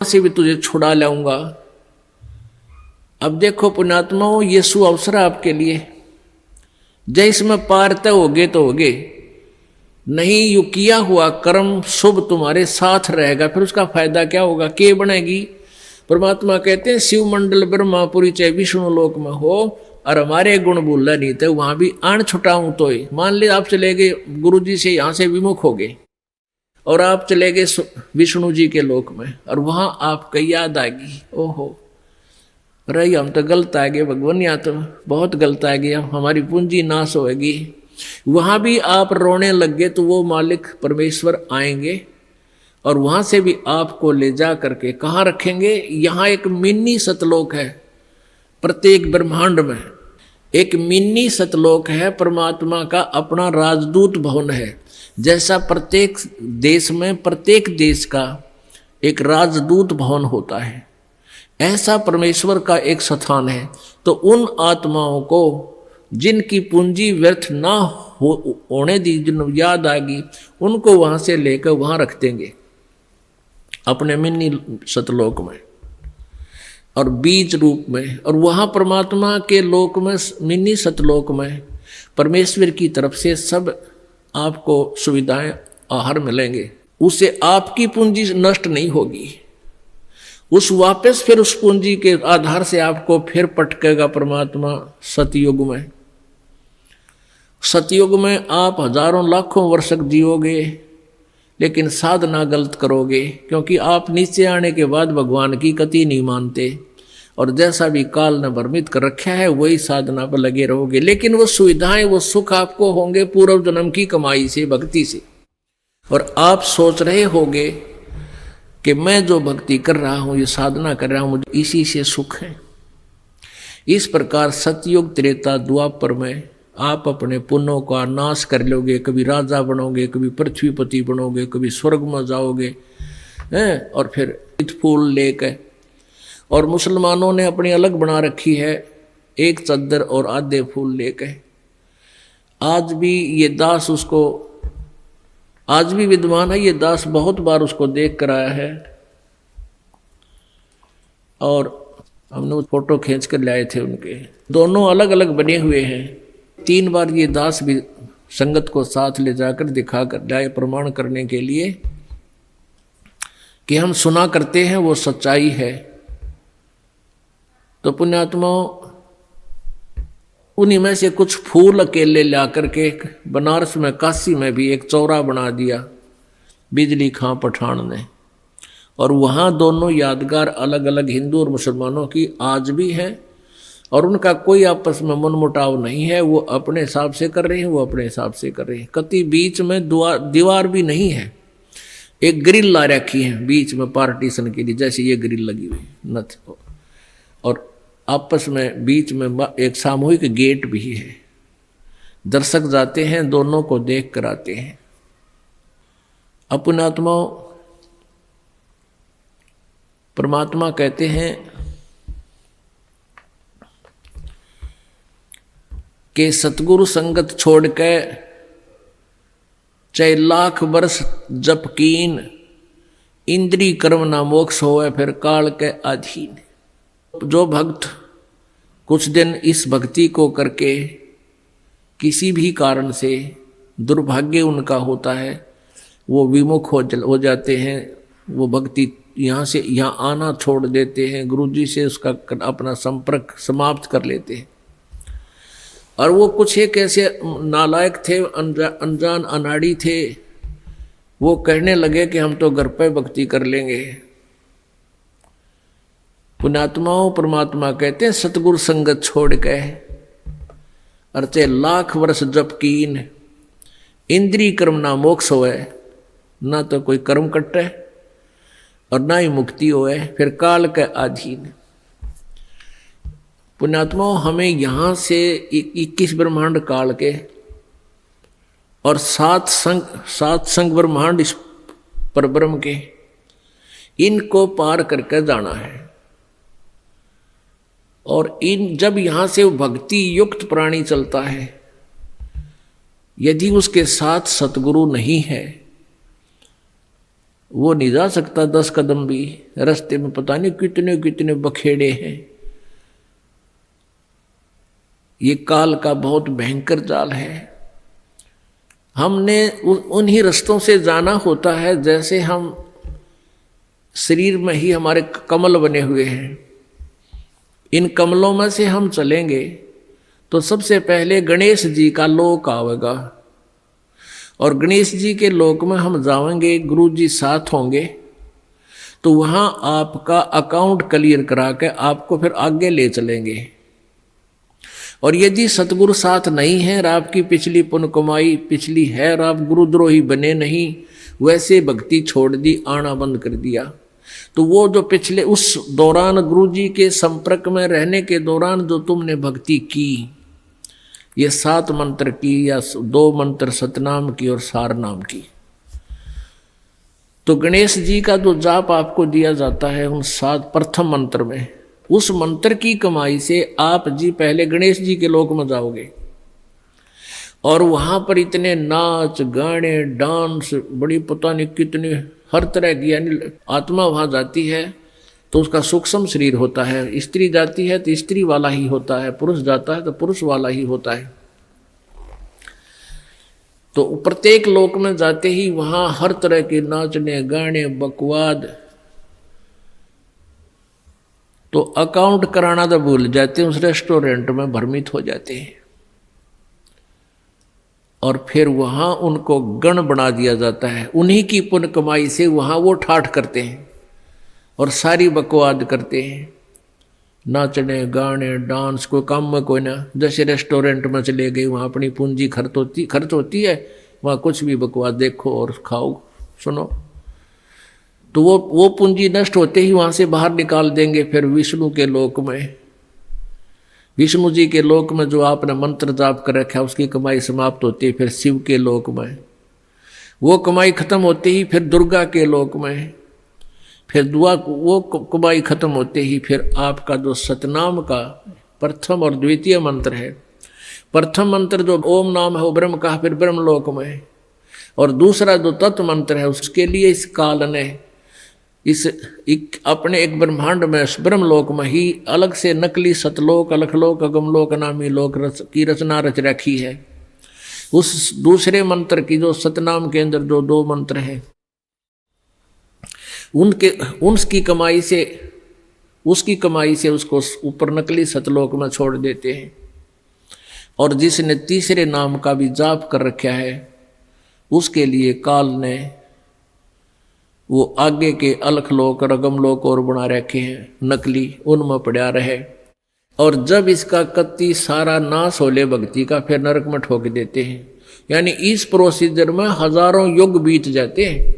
से भी तुझे छुड़ा लाऊंगा। अब देखो पुण्यात्माओं, ये सु अवसर आपके लिए, जय इसमें पार तय होगे तो होगे, नहीं यू किया हुआ कर्म शुभ तुम्हारे साथ रहेगा, फिर उसका फायदा क्या होगा, के बनेगी। परमात्मा कहते हैं शिव मंडल ब्रह्मापुरी चाहे विष्णु लोक में हो और हमारे गुण बोलना नहीं थे, वहां भी आण छुटाऊं तो ही। मान ले आप चले गए गुरु जी से, यहां से विमुख हो गए और आप चले गए विष्णु जी के लोक में, और वहां आपकी याद आएगी, ओहो रही हम तो गलत आ गए भगवान, यहाँ तो बहुत गलत आ गया, हमारी पूंजी नाश होगी। वहां भी आप रोने लग गए तो वो मालिक परमेश्वर आएंगे और वहां से भी आपको ले जा करके कहाँ रखेंगे। यहाँ एक मिनी सतलोक है, प्रत्येक ब्रह्मांड में एक मिनी सतलोक है, परमात्मा का अपना राजदूत भवन है। जैसा प्रत्येक देश में प्रत्येक देश का एक राजदूत भवन होता है, ऐसा परमेश्वर का एक स्थान है। तो उन आत्माओं को जिनकी पूंजी व्यर्थ ना होने दी, जिन याद आएगी, उनको वहां से लेकर वहां रख देंगे अपने मिनी सतलोक में और बीज रूप में। और वहां परमात्मा के लोक में, मिनी सतलोक में परमेश्वर की तरफ से सब आपको सुविधाएं आहार मिलेंगे, उससे आपकी पूंजी नष्ट नहीं होगी। उस वापस फिर उस पूंजी के आधार से आपको फिर पटकेगा परमात्मा सतयुग में। सतयुग में आप हजारों लाखों वर्ष तक जियोगे, लेकिन साधना गलत करोगे, क्योंकि आप नीचे आने के बाद भगवान की कति नहीं मानते और जैसा भी काल ने भ्रमित कर रखा है वही साधना पर लगे रहोगे। लेकिन वो सुविधाएं, वो सुख आपको होंगे पूर्व जन्म की कमाई से, भक्ति से। और आप सोच रहे होगे कि मैं जो भक्ति कर रहा हूं, ये साधना कर रहा हूं, मुझे इसी से सुख है। इस प्रकार सतयुग त्रेता द्वापर में आप अपने पुण्यों का नाश कर लोगे, कभी राजा बनोगे, कभी पृथ्वीपति बनोगे, कभी स्वर्ग में जाओगे हैं, और फिर फूल लेकर। और मुसलमानों ने अपनी अलग बना रखी है, एक चद्दर और आधे फूल लेकर। आज भी ये दास उसको, आज भी विद्वान है ये दास, बहुत बार उसको देख कर आया है और हमने वो फोटो खींच कर लाए थे उनके। दोनों अलग अलग बने हुए हैं। 3 बार ये दास भी संगत को साथ ले जाकर दिखा कर लाए, प्रमाण करने के लिए कि हम सुना करते हैं वो सच्चाई है। तो पुण्यात्माओं, उन्हीं में से कुछ फूल अकेले ला करके बनारस में, काशी में भी एक चौरा बना दिया बिजली खां पठान ने, और वहाँ दोनों यादगार अलग अलग हिंदू और मुसलमानों की आज भी हैं और उनका कोई आपस में मनमुटाव नहीं है। वो अपने हिसाब से कर रहे हैं, वो अपने हिसाब से कर रहे हैं। कति बीच में दीवार भी नहीं है, एक ग्रिल ला रखी है बीच में पार्टीशन के लिए, जैसे ये ग्रिल लगी हुई नथ, और आपस में बीच में एक सामूहिक गेट भी है। दर्शक जाते हैं, दोनों को देख कर आते हैं। अपनात्माओं, परमात्मा कहते हैं कि सतगुरु संगत छोड़ के चाहे लाख वर्ष जप कीन, इंद्री कर्म ना मोक्ष होवे फिर काल के अधीन। जो भक्त कुछ दिन इस भक्ति को करके किसी भी कारण से दुर्भाग्य उनका होता है, वो विमुख हो जाते हैं, वो भक्ति यहाँ से यहाँ आना छोड़ देते हैं, गुरुजी से उसका अपना संपर्क समाप्त कर लेते हैं। और वो कुछ एक ऐसे नालायक थे, अनजान अनाड़ी थे, वो कहने लगे कि हम तो घर पे भक्ति कर लेंगे। पुण्यात्माओं, परमात्मा कहते हैं सतगुरु संगत छोड़ के अर्चे लाख वर्ष जप कीन, इंद्री कर्म ना मोक्ष होए, ना तो कोई कर्म कटे और ना ही मुक्ति होए, फिर काल के अधीन। पुण्यात्माओं, हमें यहाँ से 21 ब्रह्मांड काल के और 7 संग ब्रह्मांड इस परब्रह्म के, इनको पार करके जाना है। और जब यहाँ से भक्ति युक्त प्राणी चलता है, यदि उसके साथ सतगुरु नहीं है वो नहीं जा सकता 10 कदम भी, रास्ते में पता नहीं कितने कितने बखेड़े हैं। ये काल का बहुत भयंकर जाल है। हमने उन्हीं रास्तों से जाना होता है, जैसे हम शरीर में ही हमारे कमल बने हुए हैं, इन कमलों में से हम चलेंगे तो सबसे पहले गणेश जी का लोक आवेगा, और गणेश जी के लोक में हम जाएंगे, गुरु जी साथ होंगे, तो वहाँ आपका अकाउंट क्लियर करा के आपको फिर आगे ले चलेंगे। और यदि सतगुरु साथ नहीं है और आपकी पिछली पुण्य कमाई पिछली है और आप गुरुद्रोही बने नहीं, वैसे भक्ति छोड़ दी, आना बंद कर दिया, तो वो जो पिछले उस दौरान गुरु जी के संपर्क में रहने के दौरान जो तुमने भक्ति की, ये 7 मंत्र की या 2 मंत्र सतनाम की और सार नाम की, तो गणेश जी का जो जाप आपको दिया जाता है उन 7 प्रथम मंत्र में, उस मंत्र की कमाई से आप जी पहले गणेश जी के लोक में जाओगे। और वहां पर इतने नाच गाने डांस, बड़ी पता नहीं कितने हर तरह की, यानी आत्मा वहां जाती है तो उसका सूक्ष्म शरीर होता है, स्त्री जाती है तो स्त्री वाला ही होता है, पुरुष जाता है तो पुरुष वाला ही होता है। तो प्रत्येक लोक में जाते ही वहां हर तरह के नाचने गाने बकवाद, तो अकाउंट कराना तो भूल जाते हैं, उस रेस्टोरेंट में भ्रमित हो जाते हैं। और फिर वहां उनको गण बना दिया जाता है, उन्हीं की पुण्य कमाई से वहां वो ठाठ करते हैं और सारी बकवाद करते हैं, नाचने गाने डांस, कोई काम में कोई ना, जैसे रेस्टोरेंट में चले गए वहाँ अपनी पूंजी खर्च होती है, वहाँ कुछ भी बकवाद देखो और खाओ सुनो, तो वो पूंजी नष्ट होते ही वहाँ से बाहर निकाल देंगे। फिर विष्णु के लोक में, विष्णु जी के लोक में जो आपने मंत्र जाप कर रखा है उसकी कमाई समाप्त होती है। फिर शिव के लोक में वो कमाई खत्म होते ही फिर दुर्गा के लोक में, फिर वो कमाई खत्म होते ही फिर आपका जो सतनाम का प्रथम और द्वितीय मंत्र है, प्रथम मंत्र जो ओम नाम है वो ब्रह्म का, फिर ब्रह्म लोक में, और दूसरा जो तत्व मंत्र है उसके लिए इस काल ने अपने एक ब्रह्मांड में ब्रह्मलोक में ही अलग से नकली सतलोक अलखलोक अगमलोक नामी लोक की रचना रच रखी है। उस दूसरे मंत्र की जो सतनाम के अंदर जो 2 मंत्र हैं उसकी कमाई से उसको ऊपर नकली सतलोक में छोड़ देते हैं। और जिसने तीसरे नाम का भी जाप कर रखा है उसके लिए काल ने वो आगे के अलखलोक और अगमलोक और बना रखे हैं नकली, उनमें पड़ा रहे। और जब इसका कत्ती सारा नाश होले भक्ति का, फिर नरक में ठोक देते हैं। यानी इस प्रोसीजर में हजारों युग बीत जाते हैं,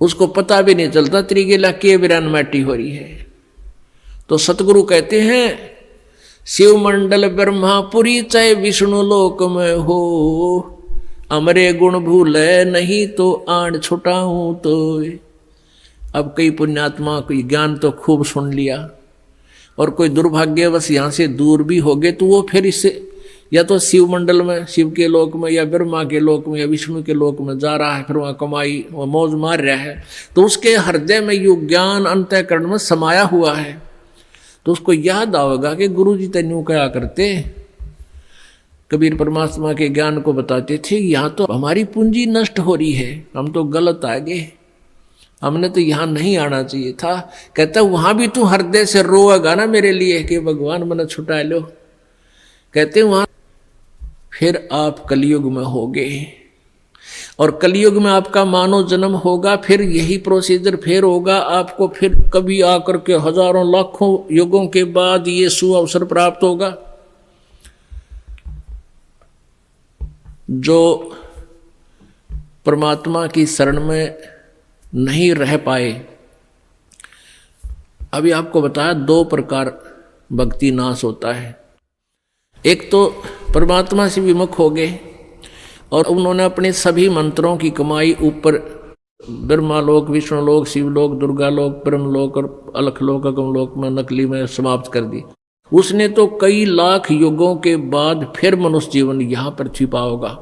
उसको पता भी नहीं चलता त्रिगेला के विरान माटी हो रही है। तो सतगुरु कहते हैं शिव मंडल ब्रह्मापुरी चाहे विष्णु लोक में हो, अमरे गुण भूले नहीं तो आड़ छुटाऊं तो। अब कई पुण्यात्मा कोई ज्ञान तो खूब सुन लिया और कोई दुर्भाग्यवश यहाँ से दूर भी हो गए, तो वो फिर इससे या तो शिव मंडल में, शिव के लोक में, या ब्रह्मा के लोक में, या विष्णु के लोक में जा रहा है, फिर वहाँ कमाई वह मौज मार रहा है। तो उसके हृदय में यो ज्ञान अंतःकरण में समाया हुआ है, तो उसको याद आवेगा कि गुरु जी तेन्यू क्या करते। कबीर परमात्मा के ज्ञान को बताते थे, यहाँ तो हमारी पूंजी नष्ट हो रही है, हम तो गलत आ गए, हमने तो यहाँ नहीं आना चाहिए था। कहता वहाँ भी तू हृदय से रोएगा ना मेरे लिए कि भगवान मैंने छुटा लो। कहते वहाँ फिर आप कलयुग में होगे, और कलयुग में आपका मानव जन्म होगा, फिर यही प्रोसीजर फिर होगा आपको, फिर कभी आकर के हजारों लाखों युगों के बाद ये सुअवसर प्राप्त होगा। जो परमात्मा की शरण में नहीं रह पाए, अभी आपको बताया 2 प्रकार भक्ति नाश होता है। एक तो परमात्मा से विमुख हो गए और उन्होंने अपने सभी मंत्रों की कमाई ऊपर ब्रह्मालोक, विष्णुलोक, शिवलोक, दुर्गालोक, ब्रह्मलोक और अलखलोक अगमलोक में नकली में समाप्त कर दी। उसने तो कई लाख युगों के बाद फिर मनुष्य जीवन यहाँ पर छिपा होगा।